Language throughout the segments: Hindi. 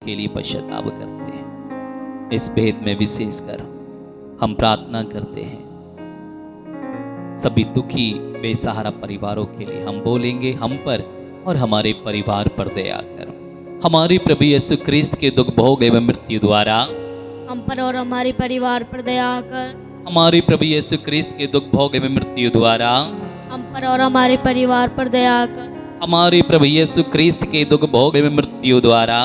के लिए पश्चाताप करते हैं। इस भेद में विशेषकर हम प्रार्थना करते हैं सभी दुखी बेसहारा परिवारों के लिए। हम बोलेंगे हम पर और हमारे परिवार पर दया कर। हमारे प्रभु यीशु क्रिस्त के दुख भोग एवं मृत्यु द्वारा हम पर और हमारे परिवार पर दया कर। हमारे प्रभु यीशु क्रिस्त के दुख भोग एवं मृत्यु द्वारा हम पर और हमारे परिवार पर दया कर। हमारे प्रभु यीशु क्रिस्त के दुख भोग एवं मृत्यु द्वारा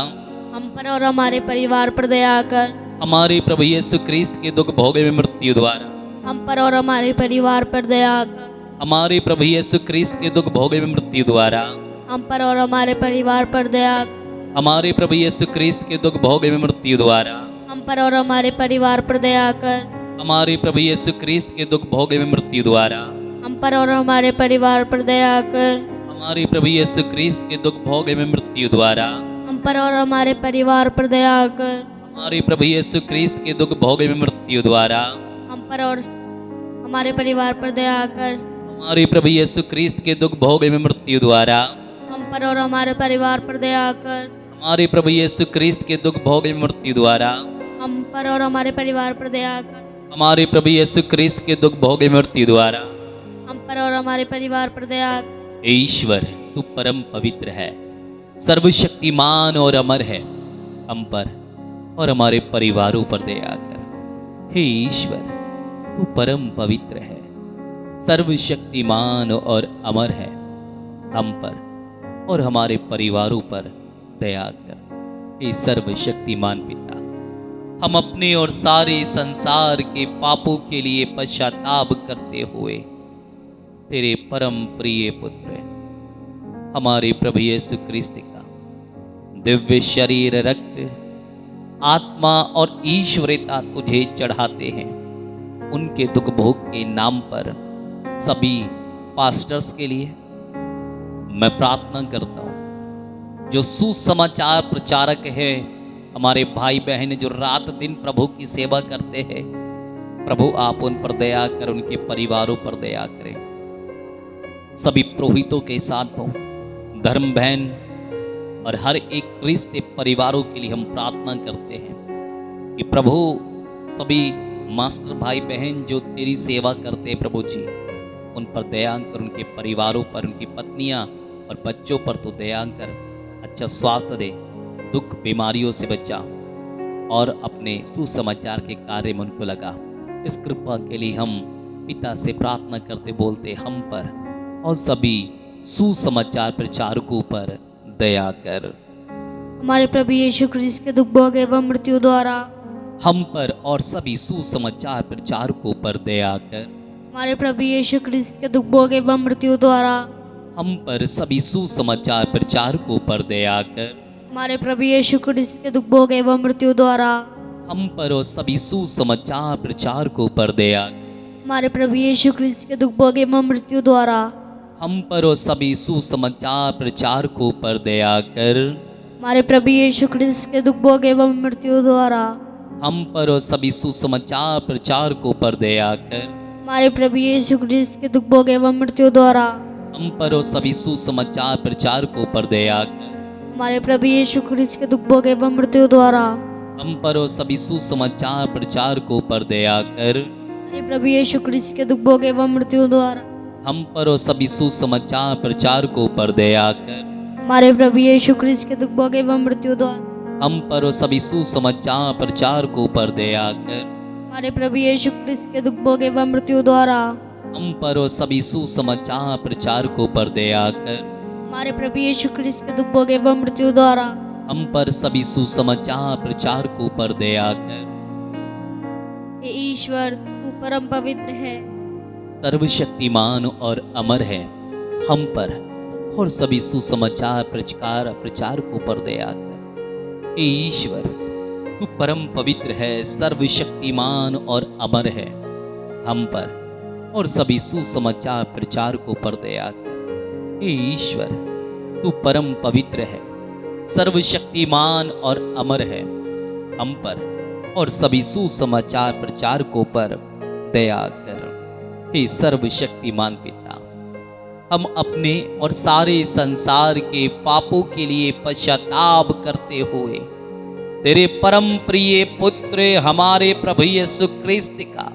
हम पर और हमारे परिवार पर दया कर। हमारे प्रभु यीशु क्रिस्त के दुख भोग एवं मृत्यु द्वारा हम पर और हमारे परिवार पर दया कर। हमारे प्रभु यीशु क्रिस्त के दुख भोग एवं मृत्यु द्वारा हम पर और हमारे परिवार पर दया कर। हमारे प्रभु यीशु क्रिस्त के दुख भोग एवं मृत्यु द्वारा हम पर और हमारे परिवार पर दया कर। हमारे प्रभु यीशु क्रिस्त के दुख भोग एवं मृत्यु द्वारा हम पर और हमारे परिवार पर दया कर। हमारे प्रभु यीशु क्रिस्त के दुख भोग एवं मृत्यु द्वारा हम पर और हमारे परिवार पर दया कर। हमारे प्रभु यीशु क्रिस्त के दुख भोग एवं मृत्यु द्वारा हम पर और हमारे परिवार पर दया कर। हमारे प्रभु यीशु क्रिस्त के दुख भोग एवं मृत्यु द्वारा हम पर और हमारे परिवार पर दया कर। हमारे प्रभु यीशु क्रिस्त के दुख भोग एवं मृत्यु द्वारा हम पर और हमारे परिवार पर दया कर। हमारे प्रभु यीशु क्रिस्त के दुख भोग एवं मृत्यु द्वारा हम पर और हमारे परिवार पर दया कर। हे ईश्वर, तू परम पवित्र है, सर्वशक्तिमान और अमर है। हम पर और हमारे परिवारों पर दया कर। हे ईश्वर, तू परम पवित्र है, सर्वशक्तिमान और अमर है। हम पर और हमारे परिवारों पर दया कर। हे सर्वशक्तिमान पिता, हम अपने और सारे संसार के पापों के लिए पश्चाताप करते हुए तेरे परम प्रिय पुत्र हमारे प्रभु यीशु क्रिस्त का दिव्य शरीर, रक्त, आत्मा और ईश्वरता तुझे चढ़ाते हैं। उनके दुख भोग के नाम पर सभी पास्टर्स के लिए मैं प्रार्थना करता हूँ, जो सुसमाचार प्रचारक है, हमारे भाई बहन जो रात दिन प्रभु की सेवा करते हैं। प्रभु आप उन पर दया कर, उनके परिवारों पर दया करें। सभी पुरोहितों के साथ हो, धर्म बहन और हर एक क्रिस्त परिवारों के लिए हम प्रार्थना करते हैं कि प्रभु सभी मास्टर भाई बहन जो तेरी सेवा करते हैं, प्रभु जी उन पर दया कर, उनके परिवारों पर, उनकी पत्नियां और बच्चों पर तो दया कर, अच्छा स्वास्थ्य दे, दुख बीमारियों से बचा और अपने सुसमाचार के कार्य में उनको लगा। इस कृपा के लिए हम पिता से प्रार्थना करते बोलते हम पर और सभी सुसमाचार प्रचारकों पर दया कर। हमारे प्रभु यीशु क्रिस्त के दुख भोग एवं मृत्यु द्वारा हम पर और सभी सुसमाचार प्रचारकों पर दया कर। हमारे प्रभु यीशु क्रिस्त के दुख भोग एवं मृत्यु द्वारा हम पर सभी सुसमाचार प्रचारकों पर दया कर। हमारे प्रभु यीशु क्रिस्त के दुख भोग एवं मृत्यु द्वारा हम पर और सभी सुसमाचार प्रचारकों पर दया कर। हमारे प्रभु यीशु क्रिस्त के दुख भोग एवं मृत्यु द्वारा हम पर और सभी सुसमाचार प्रचारकों पर दया कर। हमारे प्रभु यीशु क्रिस्त के दुख भोग एवं मृत्यु द्वारा हम पर और सभी सुसमाचार प्रचारकों पर दया कर। हमारे प्रभु यीशु क्रिस्त के दुख भोग एवं मृत्यु द्वारा हम पर और सभी सुसमाचार प्रचारकों पर दया कर। हमारे प्रभु यीशु क्रिस्त के दुख भोग एवं मृत्यु द्वारा हम पर और सभी सुसमाचार प्रचारकों पर दया कर। हमारे प्रभु यीशु क्रिस्त के दुख भोग एवं मृत्यु द्वारा हम पर और सभी सुसमाचार प्रचारकों पर दया कर। हमारे प्रभु यीशु क्रिस्त के दुख भोग एवं मृत्यु द्वारा हम पर और सभी सुसमाचार प्रचारकों पर दया कर। हमारे प्रभु यीशु क्रिस्त के दुख भोग एवं मृत्यु द्वारा हम पर और सभी सुसमाचार प्रचारकों पर दया कर। हमारे प्रभु यीशु क्रिस्त के दुख भोग एवं मृत्यु द्वारा हम पर सभी सुसमाचार प्रचारकों पर दया कर। हे ईश्वर, तू परम पवित्र है, सर्वशक्तिमान और अमर है। हम पर और सभी सुसमाचार प्रचारकों पर दया कर। हे ईश्वर, तू परम पवित्र है, सर्वशक्तिमान और अमर है। हम पर और सभी सुसमाचार प्रचारकों पर दया कर। हे ईश्वर, तू परम पवित्र है, सर्वशक्तिमान और अमर है। हम पर और सभी सुसमाचार प्रचारकों पर दया कर। हे सर्वशक्तिमान पिता, हम अपने और सारे संसार के पापों के लिए पश्चाताप करते हुए तेरे परम प्रिय पुत्र हमारे प्रभु यीशु क्रिस्त का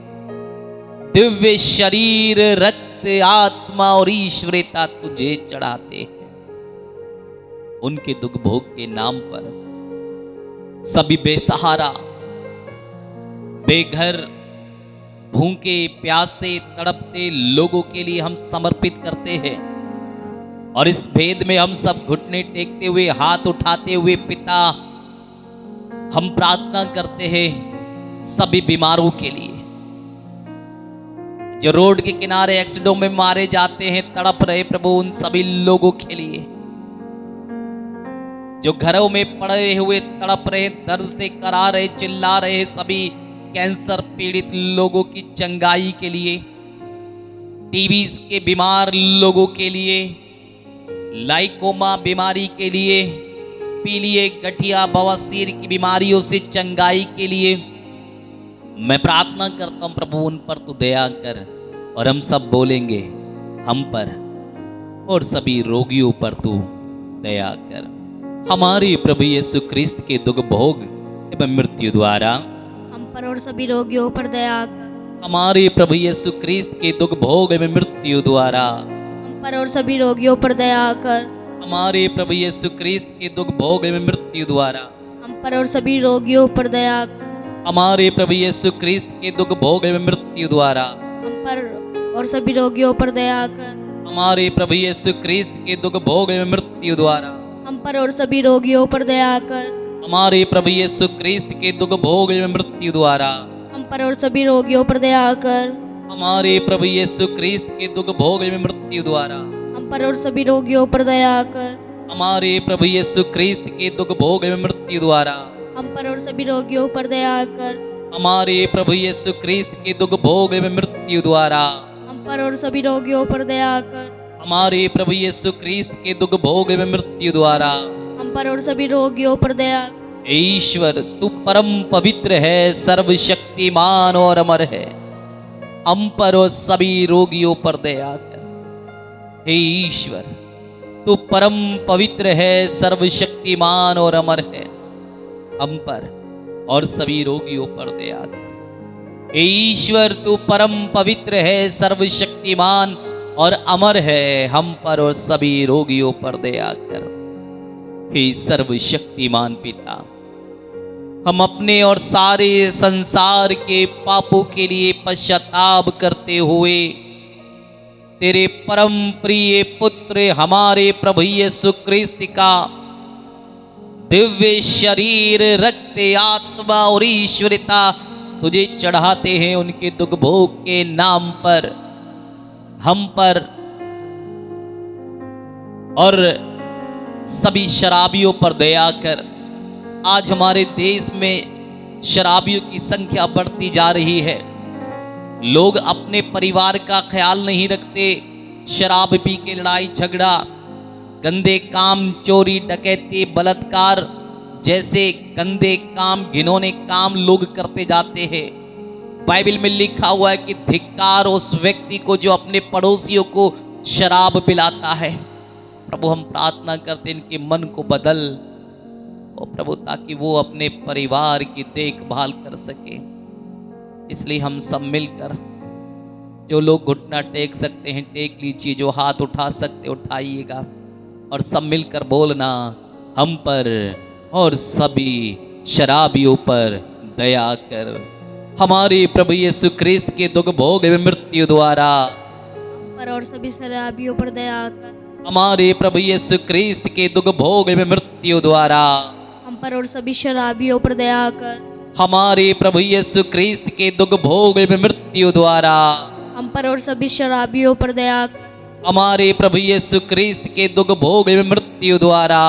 दिव्य शरीर, रक्त, आत्मा और ईश्वरता तुझे चढ़ाते हैं। उनके दुख भोग के नाम पर सभी बेसहारा, बेघर, भूखे, प्यासे, तड़पते लोगों के लिए हम समर्पित करते हैं। और इस भेद में हम सब घुटने टेकते हुए, हाथ उठाते हुए, पिता, हम प्रार्थना करते हैं सभी बीमारों के लिए, जो रोड के किनारे एक्सीडेंट में मारे जाते हैं, तड़प रहे प्रभु, उन सभी लोगों के लिए, जो घरों में पड़े हुए तड़प रहे, दर्द से करा रहे, चिल्ला रहे, सभी कैंसर पीड़ित लोगों की चंगाई के लिए, टीबी के बीमार लोगों के लिए, लाइकोमा बीमारी के लिए, पीलिए, गठिया, बवासीर की बीमारियों से चंगाई के लिए मैं प्रार्थना करता हूं प्रभु, उन पर तू दया कर। और हम सब बोलेंगे, हम पर और सभी रोगियों पर तू दया कर। हमारे प्रभु यीशु क्रिस्त के दुख भोग एवं मृत्यु द्वारा हम पर और सभी रोगियों पर दया कर। हमारे प्रभु यीशु क्रिस्त के दुख भोग एवं मृत्यु द्वारा हम पर और सभी रोगियों पर दया कर। हमारे प्रभु यीशु क्रिस्त के दुख भोग एवं मृत्यु द्वारा हम पर और सभी रोगियों पर दया कर। हमारे प्रभु यीशु क्रिस्त के दुख भोग एवं मृत्यु द्वारा हम पर और सभी रोगियों पर दया कर। हमारे प्रभु यीशु क्रिस्त के दुख भोग एवं मृत्यु द्वारा हम पर और सभी रोगियों पर दया कर। हमारे प्रभु यीशु क्रिस्त के दुख भोग एवं मृत्यु द्वारा हम पर और सभी रोगियों पर दया कर। हमारे प्रभु यीशु क्रिस्त के दुख भोग एवं मृत्यु द्वारा हम पर और सभी रोगियों पर दया कर। हमारे प्रभु यीशु क्रिस्त के दुख भोग एवं मृत्यु द्वारा हम पर और सभी रोगियों पर दया कर। हमारे प्रभु यीशु क्रिस्त के दुख भोग एवं मृत्यु द्वारा हम पर और सभी रोगियों पर दया कर। हमारे प्रभु यीशु क्रिस्त के दुख भोग एवं मृत्यु द्वारा हम पर और सभी रोगियों पर दया कर। हे ईश्वर, तू परम पवित्र है, सर्वशक्तिमान और अमर है। हम पर और सभी रोगियों पर दया कर। हे ईश्वर, तू परम पवित्र है, सर्वशक्तिमान और अमर है। हम पर और सभी रोगियों पर दया कर। हे ईश्वर, तू परम पवित्र है, सर्वशक्तिमान और अमर है। हम पर और सभी रोगियों पर दया कर। हे सर्वशक्तिमान पिता, हम अपने और सारे संसार के पापों के लिए पश्चाताप करते हुए तेरे परम प्रिय पुत्र हमारे प्रभु यीशु क्रिस्त का दिव्य शरीर, रक्त, आत्मा और ईश्वरता तुझे चढ़ाते हैं। उनके दुख भोग के नाम पर हम पर और सभी शराबियों पर दया कर। आज हमारे देश में शराबियों की संख्या बढ़ती जा रही है। लोग अपने परिवार का ख्याल नहीं रखते, शराब पी के लड़ाई झगड़ा, गंदे काम, चोरी, डकैती, बलात्कार जैसे गंदे काम, घिनौने काम लोग करते जाते हैं। बाइबल में लिखा हुआ है कि धिक्कार उस व्यक्ति को जो अपने पड़ोसियों को शराब पिलाता है। प्रभु, हम प्रार्थना करते हैं इनके मन को बदल और प्रभु, ताकि वो अपने परिवार की देखभाल कर सके। इसलिए हम सब मिलकर, जो लोग घुटना टेक सकते हैं टेक लीजिए, जो हाथ उठा सकते उठाइएगा और सब मिलकर बोलना, हम पर और सभी शराबियों पर दया कर। हमारे प्रभु यीशु क्रिस्त के दुख भोग एवं मृत्यु द्वारा हम पर और सभी शराबियों पर दया कर। हमारे प्रभु यीशु क्रिस्त के दुख भोग एवं मृत्यु द्वारा हम पर और सभी शराबियों पर दया कर। हमारे प्रभु यीशु क्रिस्त के दुख भोग एवं मृत्यु द्वारा हम पर और सभी शराबियों पर दया कर। हमारे प्रभु यीशु क्रिस्त के दुख भोग एवं मृत्यु द्वारा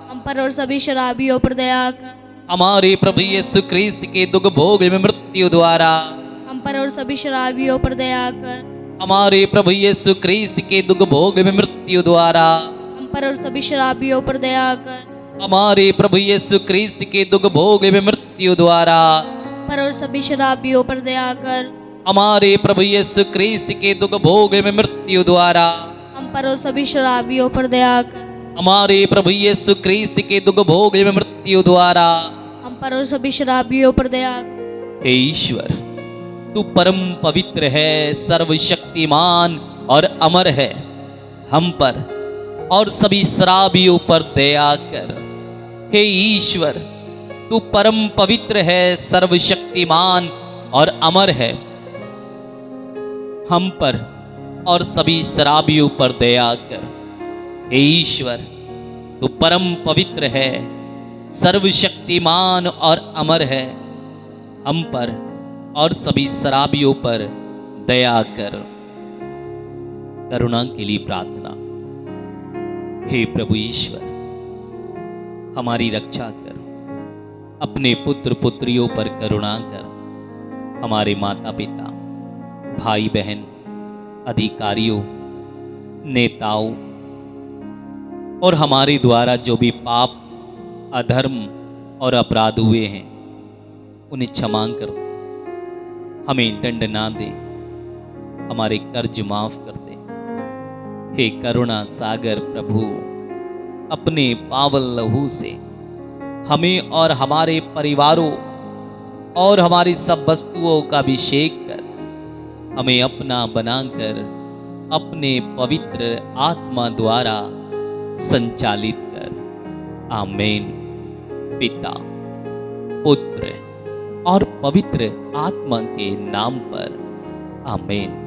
हम पर और सभी शराबियों पर दया कर। हमारे प्रभु यीशु क्रिस्त के दुख भोग एवं मृत्यु द्वारा हम पर और सभी शराबियों पर दया कर। हमारे प्रभु यीशु क्रिस्त के दुख भोग एवं मृत्यु द्वारा हम पर और सभी शराबियों पर दया कर। हमारे प्रभु यीशु क्रिस्त के दुख भोग एवं मृत्यु द्वारा हम पर और सभी शराबियों पर दया कर। हमारे प्रभु यीशु क्रिस्त के दुख भोग एवं मृत्यु द्वारा हम पर और सभी शराबियों पर दया कर। हमारे प्रभु यीशु क्रिस्त के दुख भोग एवं मृत्यु द्वारा हम पर और सभी शराबियों पर दया। हे ईश्वर, तू परम पवित्र है, सर्वशक्तिमान और अमर है। हम पर और सभी शराबियों पर दया कर। हे ईश्वर, तू परम पवित्र है, सर्वशक्तिमान और अमर है। हम पर और सभी शराबियों पर दया कर। हे ईश्वर, तू परम पवित्र है, सर्वशक्तिमान और अमर है। हम पर और सभी शराबियों पर दया कर। करुणा के लिए प्रार्थना। हे प्रभु ईश्वर, हमारी रक्षा कर। अपने पुत्र पुत्रियों पर करुणा कर। हमारे माता पिता, भाई बहन, अधिकारियों, नेताओं और हमारे द्वारा जो भी पाप, अधर्म और अपराध हुए हैं, उन्हें क्षमा कर दे। हमें दंड ना दे, हमारे कर्ज माफ कर दे। हे करुणा सागर प्रभु, अपने पावन लहू से हमें और हमारे परिवारों और हमारी सब वस्तुओं का अभिषेक कर। हमें अपना बनाकर अपने पवित्र आत्मा द्वारा संचालित कर। आमीन। पिता, पुत्र और पवित्र आत्मा के नाम पर। आमीन।